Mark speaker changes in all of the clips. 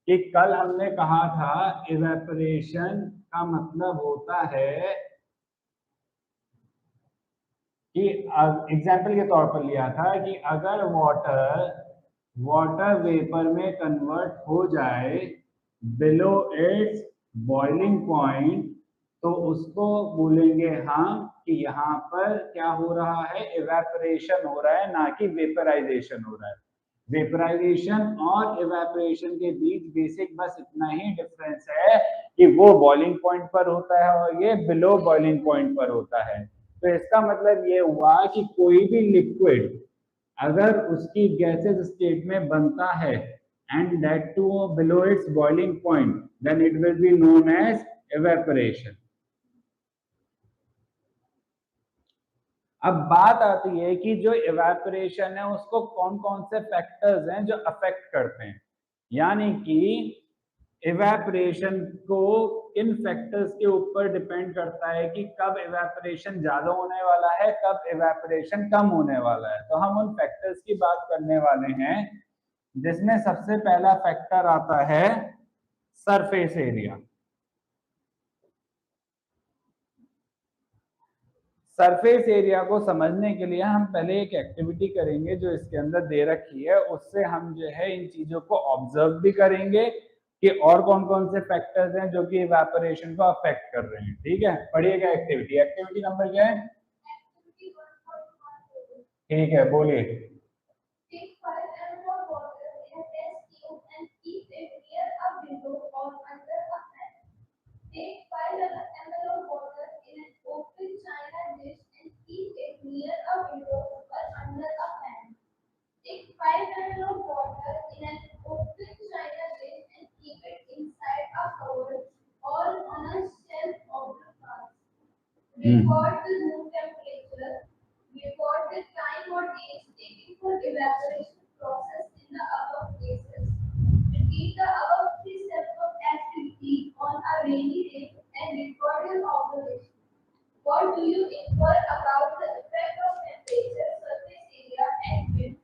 Speaker 1: कि कल हमने कहा था इवेपोरेशन का मतलब होता है कि एग्जाम्पल के तौर पर लिया था कि अगर वाटर वेपर में कन्वर्ट हो जाए बिलो इट्स बॉइलिंग पॉइंट, तो उसको बोलेंगे हम कि यहाँ पर क्या हो रहा है, इवेपोरेशन हो रहा है, ना कि वेपराइजेशन हो रहा है। वेपराइजेशन और इवेपोरेशन के बीच बेसिक बस इतना ही डिफरेंस है कि वो बॉइलिंग पॉइंट पर होता है और ये बिलो बॉइलिंग पॉइंट पर होता है। तो इसका मतलब ये हुआ कि कोई भी लिक्विड अगर उसकी गैसेस स्टेट में बनता है and that too below its boiling point, then it will be known as evaporation. अब बात आती है कि जो इवेपोरेशन है उसको कौन कौन से फैक्टर्स हैं जो अफेक्ट करते हैं, यानी कि इवेपोरेशन को इन फैक्टर्स के ऊपर डिपेंड करता है कि कब इवेपोरेशन ज्यादा होने वाला है, कब इवेपोरेशन कम होने वाला है। तो हम उन फैक्टर्स की बात करने वाले हैं, जिसमें सबसे पहला फैक्टर आता है सरफेस एरिया। सरफेस एरिया को समझने के लिए हम पहले एक एक्टिविटी करेंगे जो इसके अंदर दे रखी है, उससे हम जो है इन चीजों को ऑब्जर्व भी करेंगे कि और कौन कौन से फैक्टर्स हैं जो कि इवेपोरेशन को अफेक्ट कर रहे हैं। ठीक है, पढ़िएगा एक्टिविटी। एक्टिविटी नंबर क्या है? ठीक है, बोलिए। Take 5 ml of water in an open china dish and keep it near a window or under a fan. Take 5 ml of water in an open china dish and keep it inside a cupboard or on a shelf of the glass. Record the room temperature. Record the time or days taken for evaporation process in the above cases. Repeat the above 3 steps of activity on a rainy day and record your observation. What do you infer about the effect of temperature, surface area, and wind,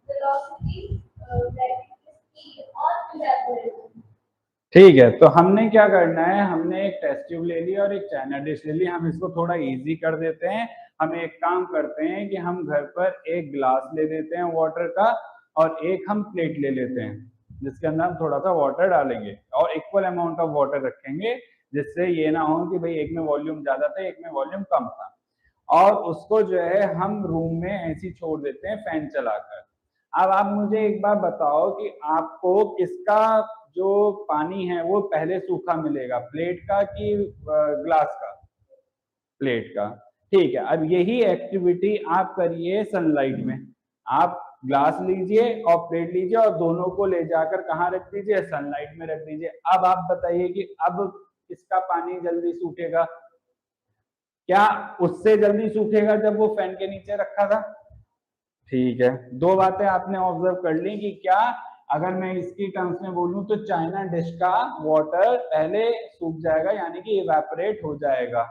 Speaker 1: velocity, gravity, speed on evaporation? ठीक है, तो हमने क्या करना है, हमने एक test tube ले लिया और एक चाइना डिश ले ली। हम इसको थोड़ा इजी कर देते हैं। हम एक काम करते हैं कि हम घर पर एक ग्लास ले लेते हैं वाटर का और एक हम प्लेट ले लेते हैं जिसके अंदर हम थोड़ा सा वाटर डालेंगे और इक्वल अमाउंट ऑफ वाटर रखेंगे, जिससे ये ना हो कि भाई एक में वॉल्यूम ज्यादा था एक में वॉल्यूम कम था। और उसको जो है हम रूम में ऐसी छोड़ देते हैं फैन चलाकर। अब आप मुझे एक बार बताओ कि आपको किसका जो पानी है वो पहले सूखा मिलेगा, प्लेट का कि ग्लास का? प्लेट का। ठीक है, अब यही एक्टिविटी आप करिए सनलाइट में। आप ग्लास लीजिए और प्लेट लीजिए और दोनों को ले जाकर कहाँ रख दीजिए, सनलाइट में रख दीजिए। अब आप बताइए कि अब किसका पानी जल्दी सूखेगा? क्या उससे जल्दी सूखेगा जब वो फैन के नीचे रखा था? ठीक है, दो बातें आपने ऑब्जर्व कर ली कि क्या, अगर मैं इसकी टर्म्स में बोलूं तो चाइना डिश का वाटर पहले सूख जाएगा यानी कि इवेपोरेट हो जाएगा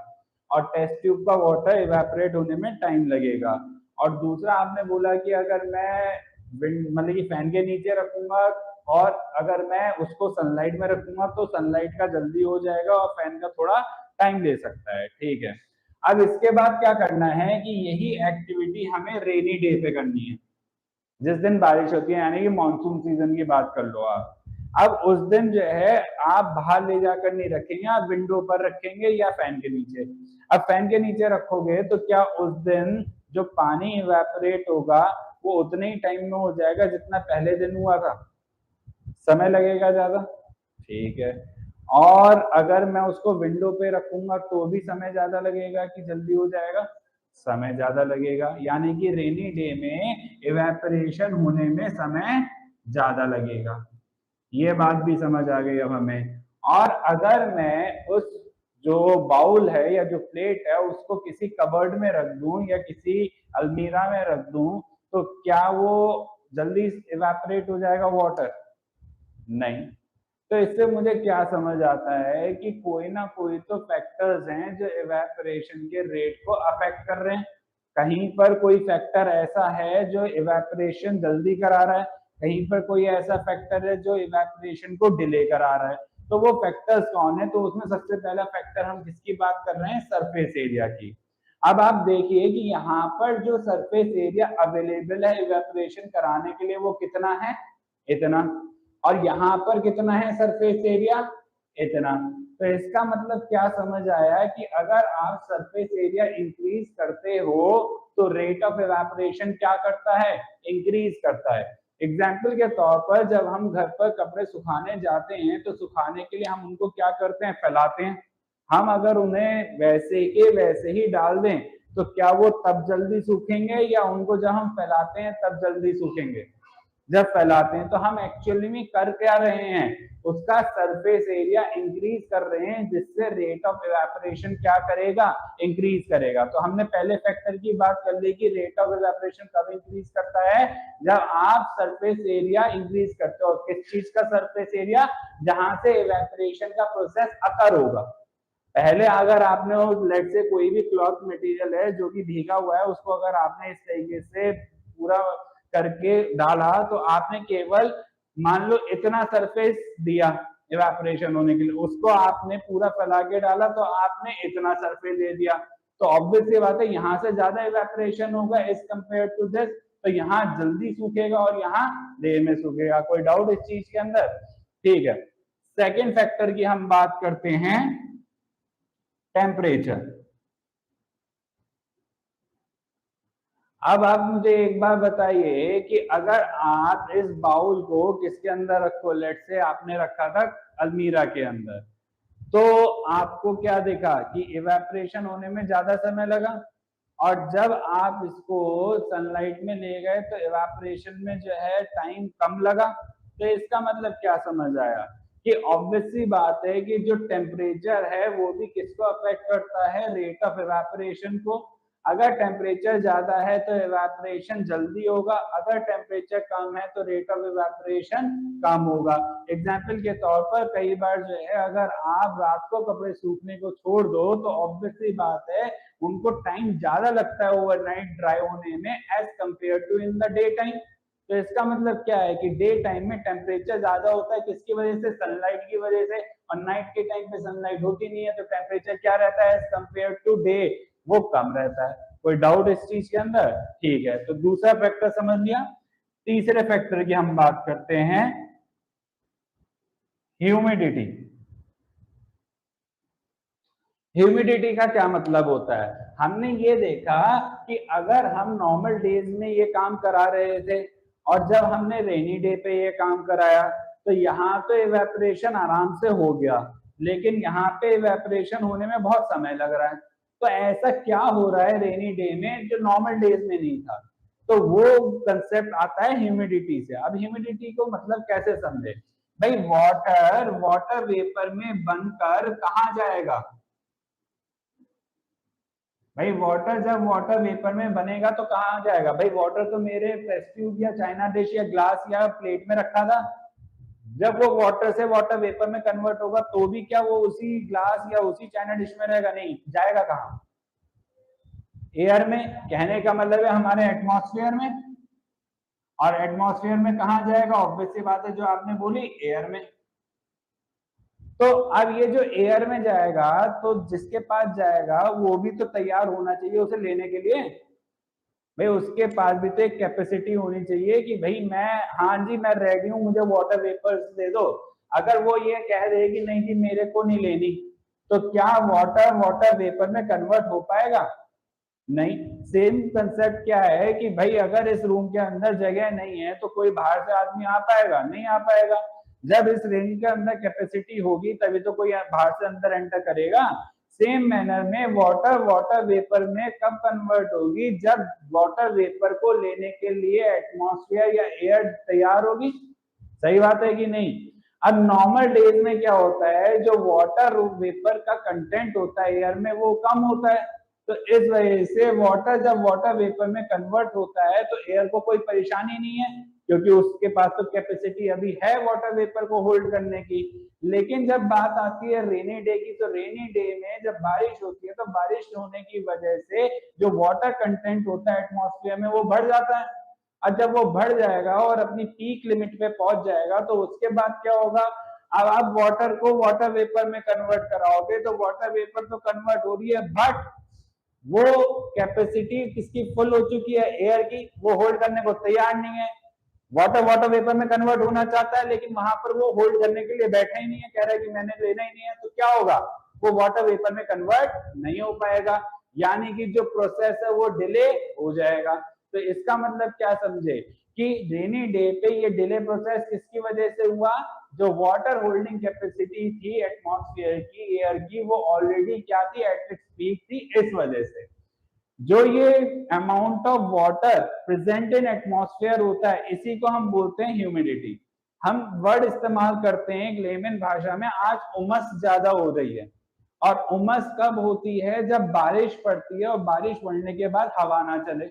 Speaker 1: और टेस्ट ट्यूब का वाटर इवेपोरेट होने में टाइम लगेगा। और दूसरा आपने बोला कि अगर मैं मतलब कि फैन के नीचे रखूंगा और अगर मैं उसको सनलाइट में रखूंगा तो सनलाइट का जल्दी हो जाएगा और फैन का थोड़ा टाइम ले सकता है। ठीक है, अब इसके बाद क्या करना है कि यही एक्टिविटी हमें रेनी डे पे करनी है, जिस दिन बारिश होती है, यानी कि मानसून सीजन की बात कर लो आप। अब उस दिन जो है आप बाहर ले जाकर नहीं रखेंगे, आप विंडो पर रखेंगे या फैन के नीचे। अब फैन के नीचे रखोगे तो क्या उस दिन जो पानी इवेपोरेट होगा वो उतने ही टाइम में हो जाएगा जितना पहले दिन हुआ था? समय लगेगा ज्यादा। ठीक है, और अगर मैं उसको विंडो पे रखूंगा तो भी समय ज्यादा लगेगा कि जल्दी हो जाएगा? समय ज्यादा लगेगा, यानी कि रेनी डे में इवेपोरेशन होने में समय ज्यादा लगेगा। ये बात भी समझ आ गई अब हमें। और अगर मैं उस जो बाउल है या जो प्लेट है उसको किसी कबर्ड में रख दूं या किसी अलमीरा में रख दूं तो क्या वो जल्दी इवेपोरेट हो जाएगा वाटर? नहीं। तो इससे मुझे क्या समझ आता है कि कोई ना कोई तो फैक्टर्स हैं जो इवेपोरेशन के रेट को अफेक्ट कर रहे हैं। कहीं पर कोई फैक्टर ऐसा है जो इवेपोरेशन जल्दी करा रहा है,
Speaker 2: कहीं पर कोई ऐसा फैक्टर है जो इवेपोरेशन को डिले करा रहा है, तो वो फैक्टर्स कौन है? तो उसमें सबसे पहला फैक्टर हम किसकी बात कर रहे हैं? सरफेस एरिया की। अब आप देखिए कि यहाँ पर जो सरफेस एरिया अवेलेबल है इवेपोरेशन कराने के लिए वो कितना है? इतना। और यहाँ पर कितना है सरफेस एरिया? इतना। तो इसका मतलब क्या समझ आया कि अगर आप सरफेस एरिया इंक्रीज करते हो तो रेट ऑफ इवेपोरेशन क्या करता है? इंक्रीज करता है। एग्जाम्पल के तौर पर जब हम घर पर कपड़े सुखाने जाते हैं तो सुखाने के लिए हम उनको क्या करते हैं? फैलाते हैं। हम अगर उन्हें वैसे के वैसे ही डाल दें तो क्या वो तब जल्दी सूखेंगे या उनको जब हम फैलाते हैं तब जल्दी सूखेंगे? जब फैलाते हैं। तो हम एक्चुअली में कर क्या रहे हैं? उसका सरफेस एरिया इंक्रीज कर रहे हैं, जिससे रेट ऑफ इवेपोरेशन क्या करेगा? इंक्रीज करेगा। तो हमने पहले फैक्टर की बात कर ली कि रेट ऑफ इवेपोरेशन कब इंक्रीज करता है? जब आप सरफेस एरिया इंक्रीज करते हो। किस चीज का सरफेस एरिया? जहां से इवेपोरेशन का प्रोसेस अकर होगा। पहले अगर आपने लेट से कोई भी क्लॉथ मटेरियल है जो कि भीगा हुआ है, उसको अगर आपने इस तरीके से पूरा करके डाला तो आपने केवल मान लो इतना सरफेस दिया इवेपोरेशन होने के लिए, उसको आपने पूरा फैला के डाला तो आपने इतना सरफेस दे दिया। तो ऑब्वियस सी बात है यहाँ से ज्यादा इवेपोरेशन होगा एज कंपेयर टू दिस, तो यहाँ जल्दी सूखेगा और यहाँ देर में सूखेगा। कोई डाउट इस चीज के अंदर? ठीक है। सेकेंड फैक्टर की हम बात करते हैं, टेम्परेचर। अब आप मुझे एक बार बताइए कि अगर आप इस बाउल को किसके अंदर रखो, लेट से आपने रखा था अलमीरा के अंदर, तो आपको क्या देखा कि इवेपोरेशन होने में ज्यादा समय लगा, और जब आप इसको सनलाइट में ले गए तो इवेपोरेशन में जो है टाइम कम लगा। तो इसका मतलब क्या समझ आया कि ऑब्वियस सी बात है कि जो टेम्परेचर है वो भी किसको अफेक्ट करता है? रेट ऑफ इवेपोरेशन को। अगर टेम्परेचर ज्यादा है तो इवेपोरेशन जल्दी होगा, अगर टेम्परेचर कम है तो रेट ऑफ इवेपोरेशन कम होगा। एग्जाम्पल के तौर पर कई बार जो है अगर आप रात को कपड़े सूखने को छोड़ दो तो ऑब्वियसली बात है उनको टाइम ज्यादा लगता है ओवरनाइट ड्राई होने में as compare to in the day time. तो इसका मतलब क्या है कि डे टाइम में टेम्परेचर ज्यादा होता है, किसकी वजह से? सनलाइट की वजह से। और नाइट के टाइम पे सनलाइट होती नहीं है तो टेम्परेचर क्या रहता है एज कंपेयर टू डे? वो कम रहता है। कोई डाउट इस चीज के अंदर? ठीक है, तो दूसरा फैक्टर समझ लिया। तीसरे फैक्टर की हम बात करते हैं, ह्यूमिडिटी। ह्यूमिडिटी का क्या मतलब होता है? हमने ये देखा कि अगर हम नॉर्मल डेज में ये काम करा रहे थे और जब हमने रेनी डे पे ये काम कराया तो यहाँ तो इवेपोरेशन आराम से हो गया, लेकिन यहाँ पे इवेपोरेशन होने में बहुत समय लग रहा है। तो ऐसा क्या हो रहा है रेनी डे में जो नॉर्मल डेज में नहीं था? तो वो कंसेप्ट आता है ह्यूमिडिटी से। अब ह्यूमिडिटी को मतलब कैसे समझे भाई? वाटर वाटर वेपर में बनकर कहाँ जाएगा भाई? वाटर जब वाटर वेपर में बनेगा तो कहाँ जाएगा भाई? वाटर तो मेरे टेस्ट ट्यूब या चाइना डिश या ग्लास या प्लेट में रखा था। जब वो वाटर से वाटर वेपर में कन्वर्ट होगा तो भी क्या वो उसी ग्लास या उसी चाइना डिश में रहेगा? नहीं, जाएगा कहाँ? एयर में। कहने का मतलब है हमारे एटमॉस्फेयर में। और एटमॉस्फेयर में कहाँ जाएगा? ऑब्वियस सी बात है जो आपने बोली, एयर में। तो अब ये जो एयर में जाएगा तो जिसके पास जाएगा वो भी तो तैयार होना चाहिए उसे लेने के लिए। भाई उसके पास भी तो एक कैपेसिटी होनी चाहिए कि भाई मैं, हाँ जी मैं रेडी हूँ, मुझे वाटर वेपर्स दे दो। अगर वो ये कह दे कि नहीं जी मेरे को नहीं लेनी, तो क्या वाटर वाटर वेपर में कन्वर्ट हो पाएगा? नहीं। सेम कंसेप्ट क्या है कि भाई अगर इस रूम के अंदर जगह नहीं है तो कोई बाहर से आदमी आ पाएगा? नहीं आ पाएगा। जब इस रेंज के अंदर कैपेसिटी होगी तभी तो कोई बाहर से अंदर एंटर करेगा। सेम मैनर में वाटर वाटर वेपर में कब कन्वर्ट होगी? जब वाटर वेपर को लेने के लिए एटमॉस्फेयर या एयर तैयार होगी। सही बात है कि नहीं? अब नॉर्मल डेज में क्या होता है, जो वाटर वेपर का कंटेंट होता है एयर में वो कम होता है। तो इस वजह से वाटर जब वाटर वेपर में कन्वर्ट होता है तो एयर को कोई परेशानी नहीं है, क्योंकि उसके पास तो कैपेसिटी अभी है वाटर वेपर को होल्ड करने की। लेकिन जब बात आती है रेनी डे की, तो रेनी डे में जब बारिश होती है तो बारिश होने की वजह से जो वाटर कंटेंट होता है एटमॉस्फेयर में वो बढ़ जाता है। और जब वो बढ़ जाएगा और अपनी पीक लिमिट पे पहुंच जाएगा तो उसके बाद क्या होगा, अब आप वाटर को वाटर वेपर में कन्वर्ट कराओगे तो वाटर वेपर तो कन्वर्ट हो रही है, बट वो कैपेसिटी किसकी फुल हो चुकी है, एयर की, वो होल्ड करने को तैयार नहीं है। वाटर वेपर में कन्वर्ट होना चाहता है लेकिन वहां पर वो होल्ड करने के लिए बैठा ही नहीं है, कह रहा है कि मैंने लेना ही नहीं है, तो क्या होगा, वो वाटर वेपर में कन्वर्ट नहीं हो पाएगा, यानी कि जो प्रोसेस है वो डिले हो जाएगा। तो इसका मतलब क्या समझे कि रेनी डे पे ये डिले प्रोसेस किसकी वजह से हुआ, जो वाटर होल्डिंग कैपेसिटी थी एटमॉस्फेयर की, एयर की, वो ऑलरेडी क्या थी, एट इट्स पीक थी, इस वजह से। जो ये amount of water present in atmosphere होता है इसी को हम बोलते हैं ह्यूमिडिटी। हम वर्ड इस्तेमाल करते हैं लेमन भाषा में, आज उमस ज्यादा हो रही है, और उमस कब होती है, जब बारिश पड़ती है और बारिश पड़ने के बाद हवा ना चले,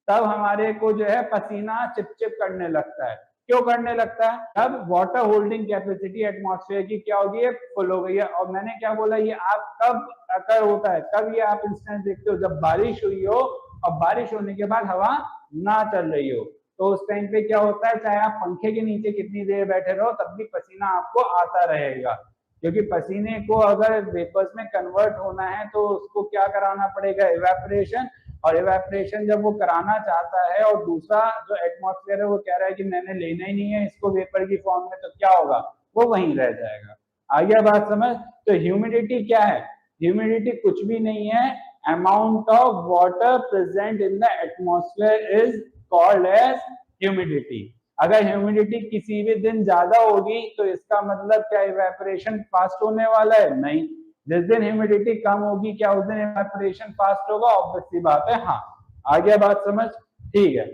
Speaker 2: तब हमारे को जो है पसीना चिपचिप करने लगता है। क्यों करने लगता है, तब वाटर होल्डिंग कैपेसिटी एटमॉस्फेयर की क्या होगी, है फुल हो गई है। और मैंने क्या बोला, ये आप कब अकर होता है, कब ये आप इंस्टेंस देखते हो, जब बारिश हुई हो और बारिश होने के बाद हवा ना चल रही हो, तो उस टाइम पे क्या होता है, चाहे आप पंखे के नीचे कितनी देर बैठे रहो तब भी पसीना आपको आता रहेगा, क्योंकि पसीने को अगर वेपर्स में कन्वर्ट होना है तो उसको क्या कराना पड़ेगा, इवेपोरेशन। और इवेपोरेशन जब वो कराना चाहता है और दूसरा जो एटमॉस्फेयर है वो कह रहा है कि मैंने लेना ही नहीं है इसको वेपर की फॉर्म में, तो क्या होगा, वो वहीं रह जाएगा। आ गया बात समझ। तो ह्यूमिडिटी क्या है, ह्यूमिडिटी कुछ भी नहीं है, amount of water present in the atmosphere is called as humidity. अगर ह्यूमिडिटी किसी भी दिन ज्यादा होगी तो इसका मतलब क्या इवेपोरेशन फास्ट होने वाला है, नहीं। जिस दिन ह्यूमिडिटी कम होगी क्या उस दिन इवेपोरेशन फास्ट होगा, ऑब्वियस सी बात है। हाँ, आ गया बात समझ, ठीक है।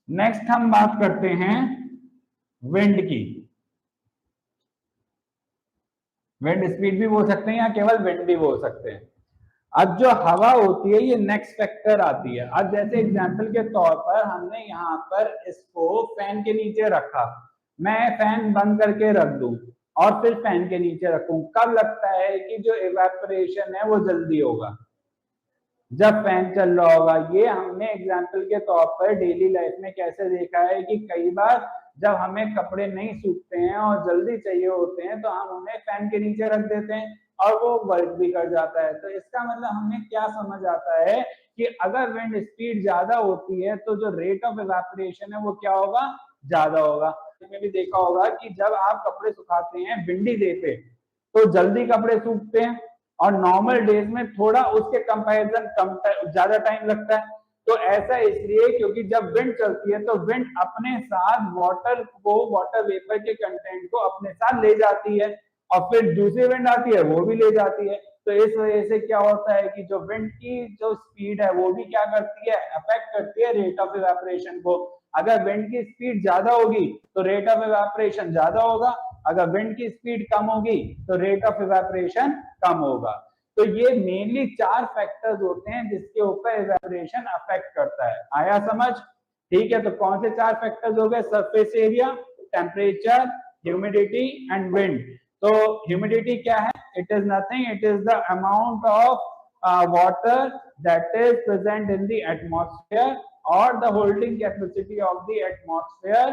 Speaker 2: नेक्स्ट हम बात करते हैं विंड की। विंड स्पीड भी बोल सकते हैं या केवल विंड भी बोल सकते हैं। अब जो हवा होती है ये नेक्स्ट फैक्टर आती है। अब जैसे एग्जांपल के तौर पर हमने यहाँ पर इसको फैन के नीचे रखा, मैं फैन बंद करके रख दूं और फिर फैन के नीचे रखूं, कब लगता है कि जो इवेपोरेशन है वो जल्दी होगा, जब फैन चल रहा होगा। ये हमने एग्जांपल के तौर पर डेली लाइफ में कैसे देखा है कि कई बार जब हमें कपड़े नहीं सूखते हैं और जल्दी चाहिए होते हैं तो हम उन्हें फैन के नीचे रख देते हैं और वो वर्क भी कर जाता है। तो इसका मतलब हमें क्या समझ आता है कि अगर विंड स्पीड ज्यादा होती है तो जो रेट ऑफ इवेपोरेशन है वो क्या होगा, ज्यादा होगा। इसमें भी देखा होगा कि जब आप कपड़े सुखाते हैं विंडी डे पे तो जल्दी कपड़े सूखते हैं और नॉर्मल डेज में थोड़ा उसके कंपैरिजन कम ज्यादा टाइम लगता है। तो ऐसा इसलिए क्योंकि जब विंड चलती है तो विंड अपने साथ वाटर को, वाटर वेपर के कंटेंट को अपने साथ ले जाती है और फिर दूसरी विंड आती है वो भी ले जाती है। तो इस वजह से क्या होता है कि जो विंड की जो स्पीड है वो भी क्या करती है, अफेक्ट करती है रेट ऑफ इवेपोरेशन को। अगर विंड की स्पीड ज्यादा होगी तो रेट ऑफ इवेपोरेशन ज्यादा होगा, अगर विंड की स्पीड कम होगी तो रेट ऑफ इवेपोरेशन कम होगा। तो ये मेनली 4 फैक्टर्स होते हैं जिसके ऊपर इवेपोरेशन अफेक्ट करता है। आया समझ, ठीक है। तो कौन से 4 फैक्टर्स हो गए, surface area, temperature, humidity and wind. तो ह्यूमिडिटी क्या है, it is nothing, it is the amount of water that is present in the atmosphere और the holding capacity of the atmosphere.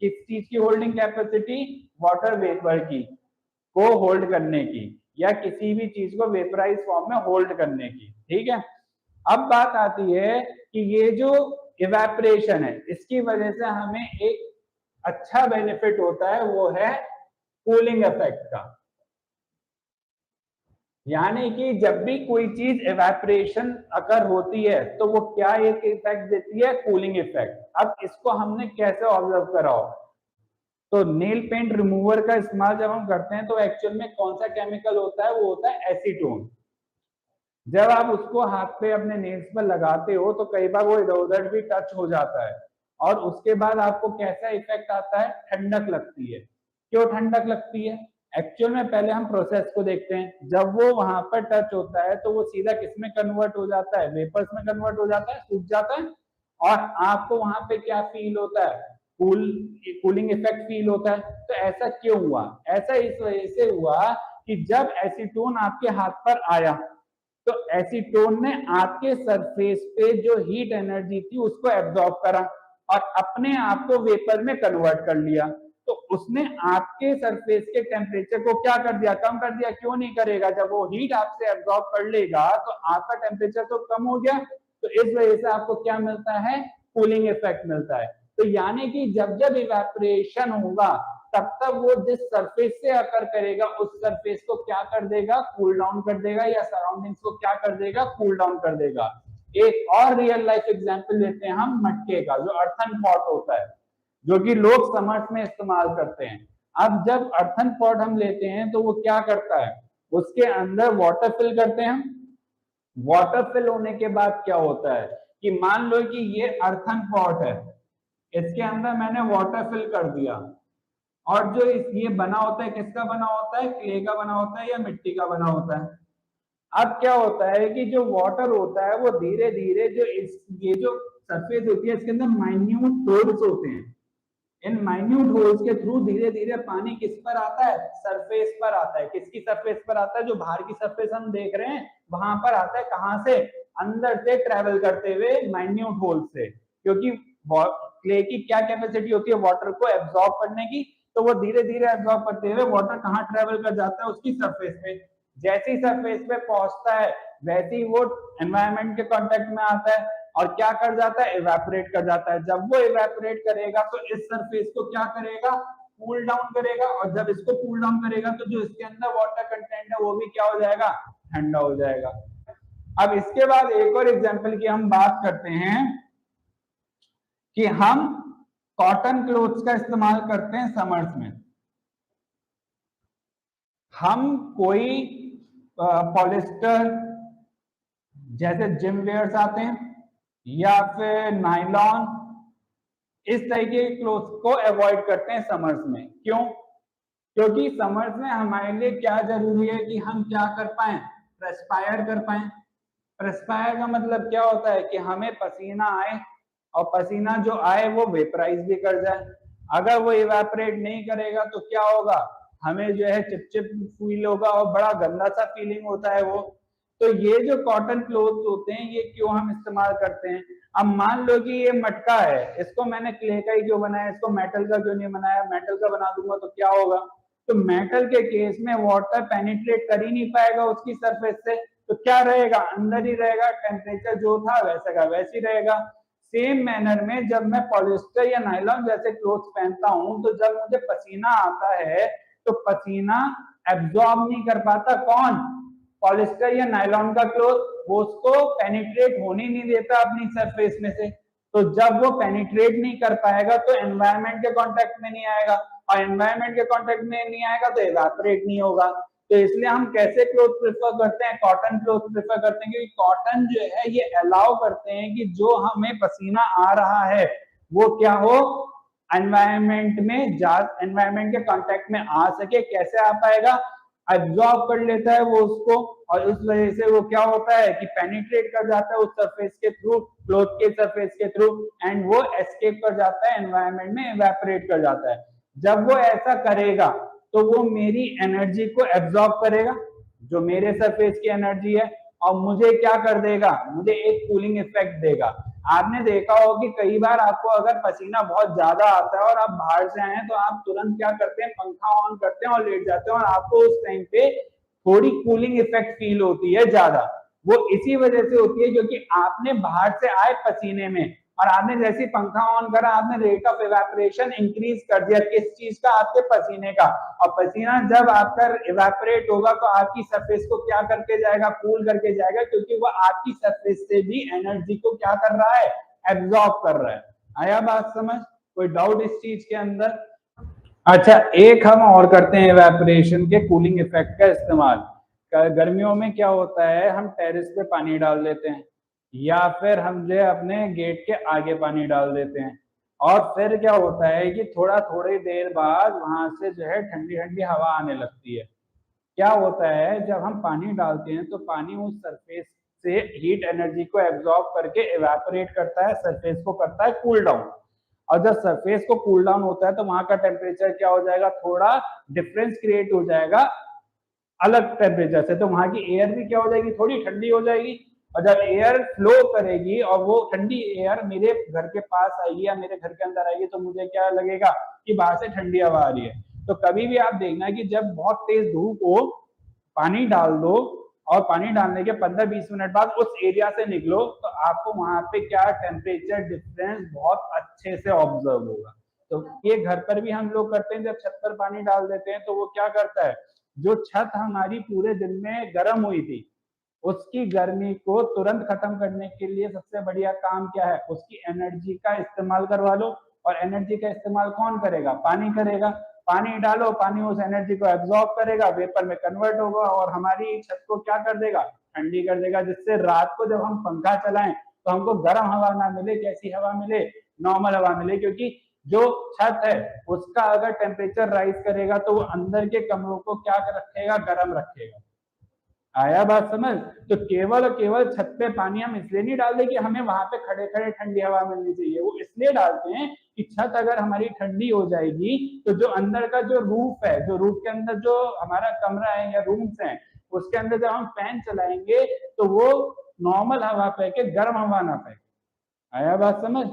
Speaker 2: किस चीज की होल्डिंग कैपेसिटी, वाटर वेपर की को hold करने की, या किसी भी चीज को वेपराइज फॉर्म में होल्ड करने की, ठीक है। अब बात आती है कि ये जो इवेपोरेशन है इसकी वजह से हमें एक अच्छा बेनिफिट होता है, वो है कूलिंग इफेक्ट का। यानी कि जब भी कोई चीज इवेपोरेशन अगर होती है तो वो क्या एक इफेक्ट देती है, कूलिंग इफेक्ट। अब इसको हमने कैसे ऑब्जर्व करा हो, तो नेल पेंट रिमूवर का इस्तेमाल जब हम करते हैं तो एक्चुअल में कौन सा केमिकल होता है, वो होता है एसीटोन। जब आप उसको हाथ पे अपने नेल्स पर लगाते हो तो कई बार वो इधर उधर भी टच हो जाता है और उसके बाद आपको कैसा इफेक्ट आता है, ठंडक लगती है। क्यों ठंडक लगती है, एक्चुअल में पहले हम प्रोसेस को देखते हैं। जब वो वहां पर टच होता है तो वो सीधा किसमें कन्वर्ट हो जाता है, वेपर्स में कन्वर्ट हो जाता है, सूख जाता है, और आपको वहां पे क्या फील होता है, कूलिंग इफेक्ट फील होता है। तो ऐसा क्यों हुआ, ऐसा इस वजह से हुआ कि जब एसीटोन आपके हाथ पर आया तो एसीटोन ने आपके सरफेस पे जो हीट एनर्जी थी उसको एब्जॉर्ब करा, और अपने आप को वेपर में कन्वर्ट कर लिया, तो उसने आपके सरफेस के टेम्परेचर को क्या कर दिया, कम कर दिया। क्यों नहीं करेगा, जब वो हीट आपसे एब्जॉर्ब कर लेगा तो आपका टेम्परेचर तो कम हो गया, तो इस वजह से आपको क्या मिलता है, कूलिंग इफेक्ट मिलता है। तो यानी कि जब जब इवेपोरेशन होगा तब तब वो जिस सरफेस से अकर करेगा उस सरफेस को क्या कर देगा, कूल डाउन कर देगा, या सराउंडिंग्स को क्या कर देगा, कूल डाउन कर देगा। एक और रियल लाइफ एग्जांपल लेते हैं हम मटके का, जो अर्थन पॉट होता है, जो कि लोग समर्स में इस्तेमाल करते हैं। अब जब अर्थन पॉट हम लेते हैं तो वो क्या करता है, उसके अंदर वाटर फिल करते हैं। वाटर फिल होने के बाद क्या होता है कि मान लो कि ये अर्थन पॉट है, इसके अंदर मैंने वाटर फिल कर दिया, और जो ये बना होता है किसका बना होता है, क्ले का बना होता है या मिट्टी का बना होता है। अब क्या होता है कि जो वाटर होता है वो धीरे धीरे जो ये जो सरफेस होती है इसके अंदर माइन्यूट होल्स होते हैं, इन माइन्यूट होल्स के थ्रू धीरे धीरे पानी किस पर आता है, सरफेस पर आता है। किसकी सरफेस पर आता है, जो बाहर की सरफेस हम देख रहे हैं वहां पर आता है। कहां से, अंदर से ट्रेवल करते हुए माइन्यूट होल से, क्योंकि क्ले की क्या कैपेसिटी होती है वाटर को एब्जॉर्ब करने की, तो वो धीरे धीरे एब्जॉर्ब करते हुए वाटर कहाँ ट्रेवल कर जाता है, उसकी सरफेस पे। जैसे ही सरफेस पे पहुंचता है वैसे ही वो एनवायरमेंट के कांटेक्ट में आता है और क्या कर जाता है, इवेपोरेट कर जाता है। जब वो इवेपोरेट करेगा तो इस सरफेस को क्या करेगा, कूल डाउन करेगा, और जब इसको कूल डाउन करेगा तो जो इसके अंदर वाटर कंटेंट है वो भी क्या हो जाएगा, ठंडा हो जाएगा। अब इसके बाद एक और एग्जांपल की हम बात करते हैं कि हम कॉटन क्लोथ्स का इस्तेमाल करते हैं समर्स में। हम कोई पॉलिस्टर जैसे जिम वेयर्स आते हैं या फिर नायलॉन, इस तरीके के क्लोथ्स को अवॉइड करते हैं समर्स में। क्यों, क्योंकि समर्स में हमारे लिए क्या जरूरी है कि हम क्या कर पाए, प्रेस्पायर कर पाए। प्रेस्पायर का मतलब क्या होता है कि हमें पसीना आए, और पसीना जो आए वो वेपराइज भी कर जाए। अगर वो इवेपोरेट नहीं करेगा तो क्या होगा, हमें जो है चिपचिप फील होगा और बड़ा गंदा सा फीलिंग होता है वो। तो ये जो कॉटन क्लोथ्स होते हैं ये क्यों हम इस्तेमाल करते हैं। अब मान लो कि ये मटका है, इसको मैंने क्ले का ही क्यों बनाया, इसको मेटल का क्यों नहीं बनाया, मेटल का बना दूंगा तो क्या होगा, तो मेटल के केस में वाटर पेनिट्रेट कर ही नहीं पाएगा उसकी सरफेस से, तो क्या रहेगा, अंदर ही रहेगा, टेम्परेचर जो था वैसे का वैसे ही रहेगा। सेम मैनर में जब मैं पॉलिस्टर या नायलॉन जैसे क्लोथ्स पहनता हूं तो जब मुझे पसीना आता है तो पसीना एब्जॉर्ब नहीं कर पाता, कौन, पॉलिस्टर या नायलॉन का क्लोथ, वो उसको पेनिट्रेट होने नहीं देता अपनी सरफेस में से। तो जब वो पेनिट्रेट नहीं कर पाएगा तो एनवायरमेंट के कांटेक्ट में नहीं आएगा, और एनवायरमेंट के कांटेक्ट में नहीं आएगा तो इवेपोरेट नहीं होगा। तो इसलिए हम कैसे क्लोथ प्रेफर करते हैं, कॉटन क्लोथ प्रेफर करते हैं, क्योंकि कॉटन जो है ये अलाउ करते हैं कि जो हमें पसीना आ रहा है वो क्या हो, एनवायरमेंट में एनवायरमेंट के कांटेक्ट में आ सके। कैसे आ पाएगा, एब्जॉर्ब कर लेता है वो उसको, और उस वजह से वो क्या होता है कि पेनिट्रेट कर जाता है उस सरफेस के थ्रू, क्लोथ के सरफेस के थ्रू, एंड वो एस्केप कर जाता है एनवायरमेंट में, इवेपोरेट कर जाता है। जब वो ऐसा करेगा तो वो मेरी एनर्जी को एब्जॉर्ब करेगा, जो मेरे सरफेस की एनर्जी है, और मुझे क्या कर देगा, मुझे एक कूलिंग इफेक्ट देगा। आपने देखा हो कि कई बार आपको अगर पसीना बहुत ज्यादा आता है और आप बाहर से आए तो आप तुरंत क्या करते हैं, पंखा ऑन करते हैं और लेट जाते हैं, और आपको उस टाइम पे थोड़ी कूलिंग इफेक्ट फील होती है ज्यादा। वो इसी वजह से होती है क्योंकि आपने बाहर से आए पसीने में, और आपने जैसे पंखा ऑन करा आपने रेट ऑफ इवेपोरेशन इंक्रीज कर दिया, किस चीज का, आपके पसीने का। और पसीना जब आपका इवेपोरेट होगा तो आपकी सरफेस को क्या करके जाएगा, कूल करके जाएगा, क्योंकि वो आपकी सरफेस से भी एनर्जी को क्या कर रहा है, एब्जॉर्ब कर रहा है। आया बात समझ, कोई डाउट इस चीज के अंदर। अच्छा, एक हम और करते हैं इवेपोरेशन के कूलिंग इफेक्ट का इस्तेमाल। गर्मियों में क्या होता है, हम टेरेस पे पानी डाल देते हैं, या फिर हम जो अपने गेट के आगे पानी डाल देते हैं, और फिर क्या होता है कि थोड़ी देर बाद वहां से जो है ठंडी ठंडी हवा आने लगती है। क्या होता है, जब हम पानी डालते हैं तो पानी उस सरफेस से हीट एनर्जी को एब्जॉर्ब करके इवेपोरेट करता है, सरफेस को करता है कूल डाउन, और जब सरफेस को कूल डाउन होता है तो वहां का टेम्परेचर क्या हो जाएगा, थोड़ा डिफरेंस क्रिएट हो जाएगा अलग टेम्परेचर से, तो वहां की एयर भी क्या हो जाएगी, थोड़ी ठंडी हो जाएगी। और जब एयर फ्लो करेगी और वो ठंडी एयर मेरे घर के पास आएगी या मेरे घर के अंदर आएगी तो मुझे क्या लगेगा कि बाहर से ठंडी हवा आ रही है। तो कभी भी आप देखना कि जब बहुत तेज धूप हो, पानी डाल दो और पानी डालने के 15-20 मिनट बाद उस एरिया से निकलो तो आपको वहां पे क्या टेम्परेचर डिफरेंस बहुत अच्छे से ऑब्जर्व होगा। तो ये घर पर भी हम लोग करते हैं, जब छत पर पानी डाल देते हैं तो वो क्या करता है, जो छत हमारी पूरे दिन में गर्म हुई थी उसकी गर्मी को तुरंत खत्म करने के लिए सबसे बढ़िया काम क्या है, उसकी एनर्जी का इस्तेमाल करवा लो। और एनर्जी का इस्तेमाल कौन करेगा, पानी करेगा। पानी डालो, पानी उस एनर्जी को एब्जॉर्ब करेगा, वेपर में कन्वर्ट होगा और हमारी छत को क्या कर देगा, ठंडी कर देगा, जिससे रात को जब हम पंखा चलाएं तो हमको गर्म हवा ना मिले, कैसी हवा मिले, नॉर्मल हवा मिले। क्योंकि जो छत है उसका अगर टेम्परेचर राइज करेगा तो वो अंदर के कमरों को क्या रखेगा, गर्म रखेगा। आया बात समझ। तो केवल और केवल छत पे पानी हम इसलिए नहीं डालते कि हमें वहां पे खड़े खड़े ठंडी हवा मिलनी चाहिए, वो इसलिए डालते हैं कि छत अगर हमारी ठंडी हो जाएगी तो जो अंदर का जो रूफ है, जो रूफ के अंदर जो हमारा कमरा है या रूम्स हैं, उसके अंदर जब हम फैन चलाएंगे तो वो नॉर्मल हवा फेंके, गर्म हवा ना फेंके। आया बात समझ।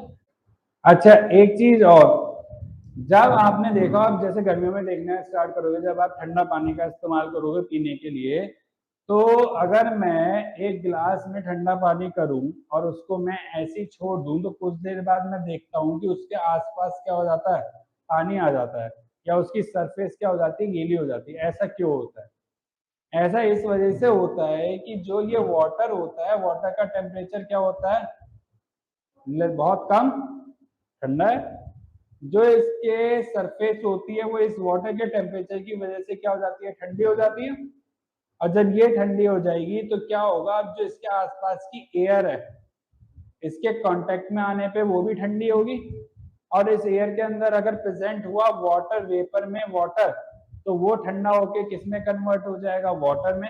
Speaker 2: अच्छा एक चीज और, जब आपने देखा, आप जैसे गर्मियों में देखना स्टार्ट करोगे, जब आप ठंडा पानी का इस्तेमाल करोगे पीने के लिए, तो अगर मैं एक गिलास में ठंडा पानी करूं और उसको मैं ऐसे ही छोड़ दूं तो कुछ देर बाद मैं देखता हूं कि उसके आसपास क्या हो जाता है, पानी आ जाता है या उसकी सरफेस क्या हो जाती है, गीली हो जाती है। ऐसा क्यों होता है? ऐसा इस वजह से होता है कि जो ये वाटर होता है, वाटर का टेम्परेचर क्या होता है, बहुत कम ठंडा है। जो इसके सरफेस होती है वो इस वाटर के टेम्परेचर की वजह से क्या हो जाती है, ठंडी हो जाती है। और जब ये ठंडी हो जाएगी तो क्या होगा, अब जो इसके आसपास की एयर है इसके कांटेक्ट में आने पे वो भी ठंडी होगी और इस एयर के अंदर अगर प्रेजेंट हुआ वाटर वेपर में वाटर, तो वो ठंडा होके किस में कन्वर्ट हो जाएगा, वाटर में।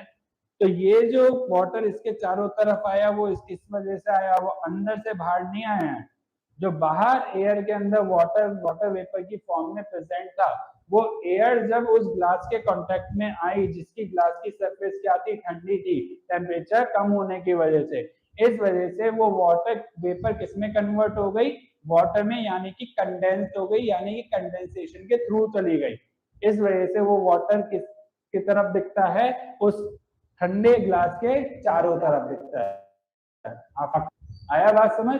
Speaker 2: तो ये जो वाटर इसके चारों तरफ आया वो इस वजह से आया, वो अंदर से बाहर नहीं आया है। जो बाहर एयर के अंदर वाटर वेपर की फॉर्म में प्रेजेंट था, वो एयर जब उस ग्लास के कांटेक्ट में आई, जिसकी ग्लास की सरफेस क्या थी, ठंडी थी, टेम्परेचर कम होने की वजह से, इस वजह से वो वाटर वेपर किसमें कन्वर्ट हो गई, वाटर में, यानी कि कंडेंस हो गई, यानी कि कंडेंसेशन के थ्रू चली गई। इस वजह से वो वाटर की तरफ दिखता है, उस ठंडे ग्लास के चारों तरफ दिखता है। आप आया बात समझ।